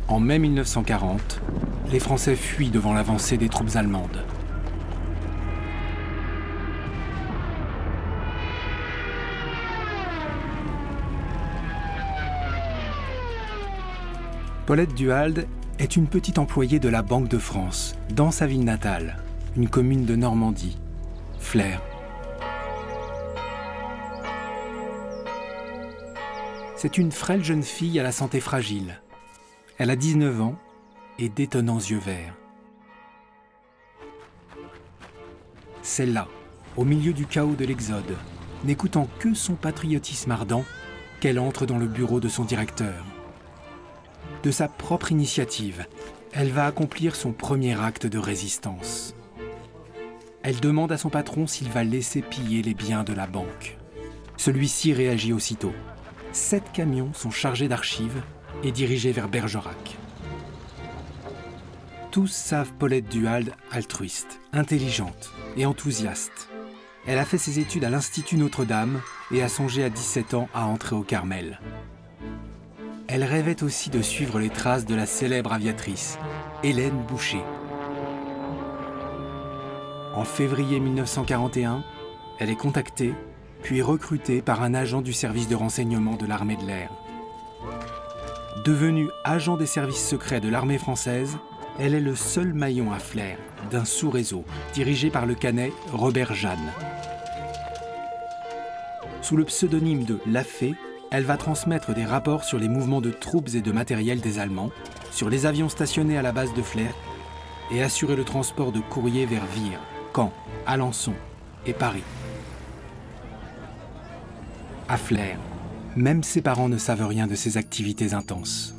En mai 1940, les Français fuient devant l'avancée des troupes allemandes. Paulette Duhalde est une petite employée de la Banque de France, dans sa ville natale, une commune de Normandie, Flers. C'est une frêle jeune fille à la santé fragile. Elle a 19 ans et d'étonnants yeux verts. C'est là, au milieu du chaos de l'Exode, n'écoutant que son patriotisme ardent, qu'elle entre dans le bureau de son directeur. De sa propre initiative, elle va accomplir son premier acte de résistance. Elle demande à son patron s'il va laisser piller les biens de la banque. Celui-ci réagit aussitôt. 7 camions sont chargés d'archives et dirigés vers Bergerac. Tous savent Paulette Duhalde altruiste, intelligente et enthousiaste. Elle a fait ses études à l'Institut Notre-Dame et a songé à 17 ans à entrer au Carmel. Elle rêvait aussi de suivre les traces de la célèbre aviatrice, Hélène Boucher. En février 1941, elle est contactée, puis recrutée par un agent du service de renseignement de l'armée de l'air. Devenue agent des services secrets de l'armée française, elle est le seul maillon à Flers d'un sous-réseau dirigé par le canet Robert Jeanne. Sous le pseudonyme de Lafay, elle va transmettre des rapports sur les mouvements de troupes et de matériel des Allemands, sur les avions stationnés à la base de Flers et assurer le transport de courriers vers Vire, Caen, Alençon et Paris. À Flers, même ses parents ne savent rien de ses activités intenses.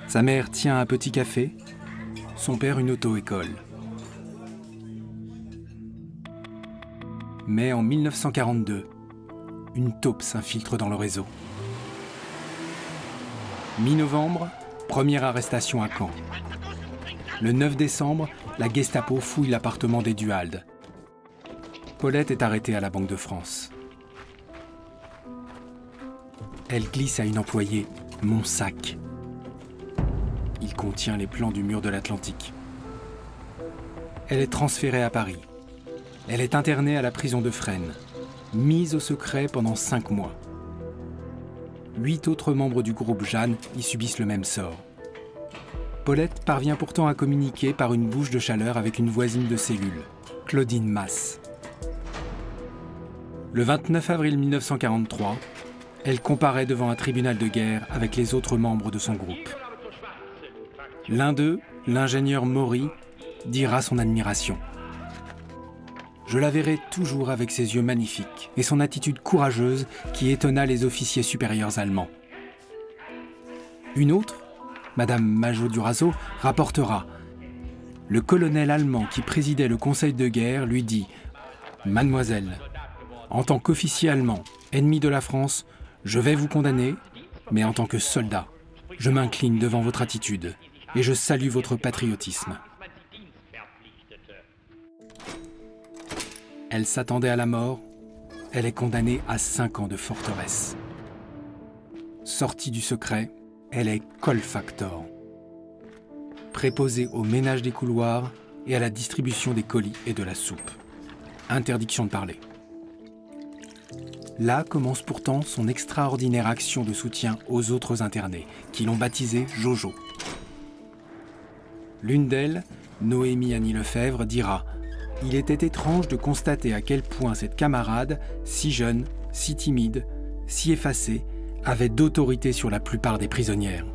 Sa mère tient un petit café, son père une auto-école. Mais en 1942, une taupe s'infiltre dans le réseau. Mi-novembre, première arrestation à Caen. Le 9 décembre, la Gestapo fouille l'appartement des Duhalde. Paulette est arrêtée à la Banque de France. Elle glisse à une employée « Mon sac ». Il contient les plans du mur de l'Atlantique. Elle est transférée à Paris. Elle est internée à la prison de Fresnes, mise au secret pendant 5 mois. 8 autres membres du groupe Jeanne y subissent le même sort. Paulette parvient pourtant à communiquer par une bouche de chaleur avec une voisine de cellule, Claudine Masse. Le 29 avril 1943, elle comparaît devant un tribunal de guerre avec les autres membres de son groupe. L'un d'eux, l'ingénieur Maury, dira son admiration. « Je la verrai toujours avec ses yeux magnifiques et son attitude courageuse qui étonna les officiers supérieurs allemands. » Une autre, Madame Majot-Durazo, rapportera « Le colonel allemand qui présidait le conseil de guerre lui dit « Mademoiselle, en tant qu'officier allemand, ennemi de la France, je vais vous condamner, mais en tant que soldat, je m'incline devant votre attitude et je salue votre patriotisme. » Elle s'attendait à la mort, elle est condamnée à 5 ans de forteresse. Sortie du secret, elle est colfactor, préposée au ménage des couloirs et à la distribution des colis et de la soupe. Interdiction de parler. Là commence pourtant son extraordinaire action de soutien aux autres internés, qui l'ont baptisée Jojo. L'une d'elles, Noémie Annie Lefebvre, dira « Il était étrange de constater à quel point cette camarade, si jeune, si timide, si effacée, avait d'autorité sur la plupart des prisonnières.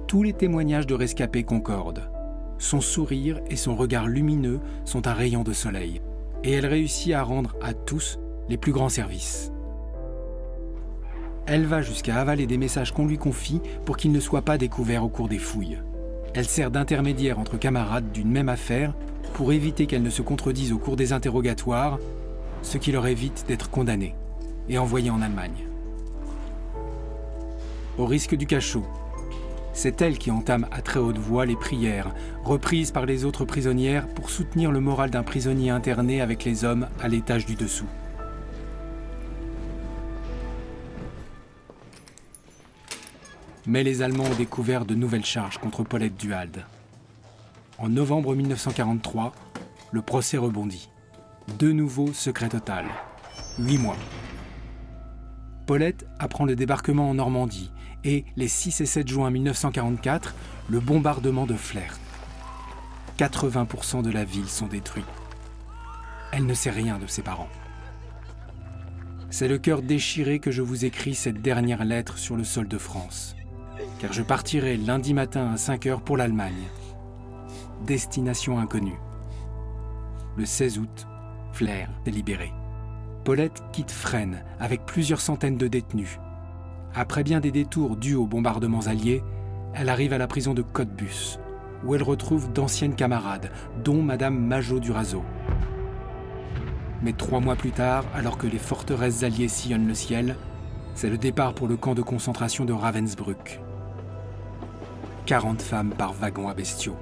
Tous les témoignages de rescapés concordent. Son sourire et son regard lumineux sont un rayon de soleil, et elle réussit à rendre à tous les plus grands services. Elle va jusqu'à avaler des messages qu'on lui confie pour qu'ils ne soient pas découverts au cours des fouilles. Elle sert d'intermédiaire entre camarades d'une même affaire pour éviter qu'elles ne se contredisent au cours des interrogatoires, ce qui leur évite d'être condamnées et envoyées en Allemagne. Au risque du cachot, c'est elle qui entame à très haute voix les prières, reprises par les autres prisonnières pour soutenir le moral d'un prisonnier interné avec les hommes à l'étage du dessous. Mais les Allemands ont découvert de nouvelles charges contre Paulette Duhalde. En novembre 1943, le procès rebondit. De nouveau secret total. 8 mois. Paulette apprend le débarquement en Normandie et, les 6 et 7 juin 1944, le bombardement de Flers. 80% de la ville sont détruits. Elle ne sait rien de ses parents. C'est le cœur déchiré que je vous écris cette dernière lettre sur le sol de France, car je partirai lundi matin à 5 h pour l'Allemagne. Destination inconnue. Le 16 août, Flers est libéré. Paulette quitte Fresnes avec plusieurs centaines de détenus. Après bien des détours dus aux bombardements alliés, elle arrive à la prison de Cottbus, où elle retrouve d'anciennes camarades, dont Madame Majot-Durazo. Mais 3 mois plus tard, alors que les forteresses alliées sillonnent le ciel, c'est le départ pour le camp de concentration de Ravensbrück. 40 femmes par wagon à bestiaux.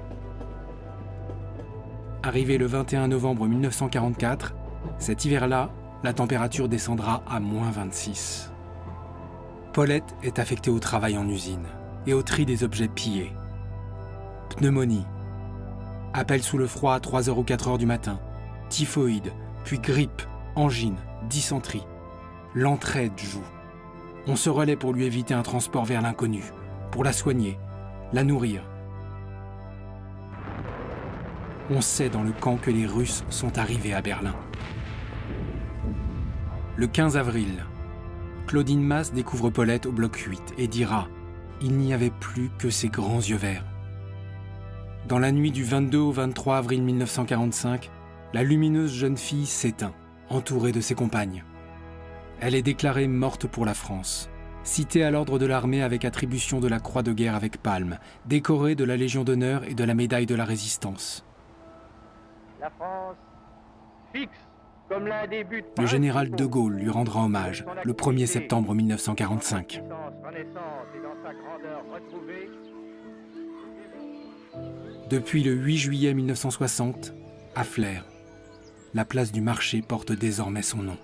Arrivé le 21 novembre 1944, cet hiver-là, la température descendra à -26. Paulette est affectée au travail en usine et au tri des objets pillés. Pneumonie, appel sous le froid à 3 h ou 4 h du matin, typhoïde, puis grippe, angine, dysenterie. L'entraide joue. On se relaie pour lui éviter un transport vers l'inconnu, pour la soigner, la nourrir. On sait dans le camp que les Russes sont arrivés à Berlin. Le 15 avril, Claudine Masse découvre Paulette au bloc 8 et dira « Il n'y avait plus que ses grands yeux verts ». Dans la nuit du 22 au 23 avril 1945, la lumineuse jeune fille s'éteint, entourée de ses compagnes. Elle est déclarée morte pour la France, citée à l'ordre de l'armée avec attribution de la Croix de guerre avec palme, décorée de la Légion d'honneur et de la médaille de la Résistance. La France fixe comme l'un des buts. Le général de Gaulle lui rendra hommage le 1er septembre 1945. Depuis le 8 juillet 1960, à Flers, la place du marché porte désormais son nom.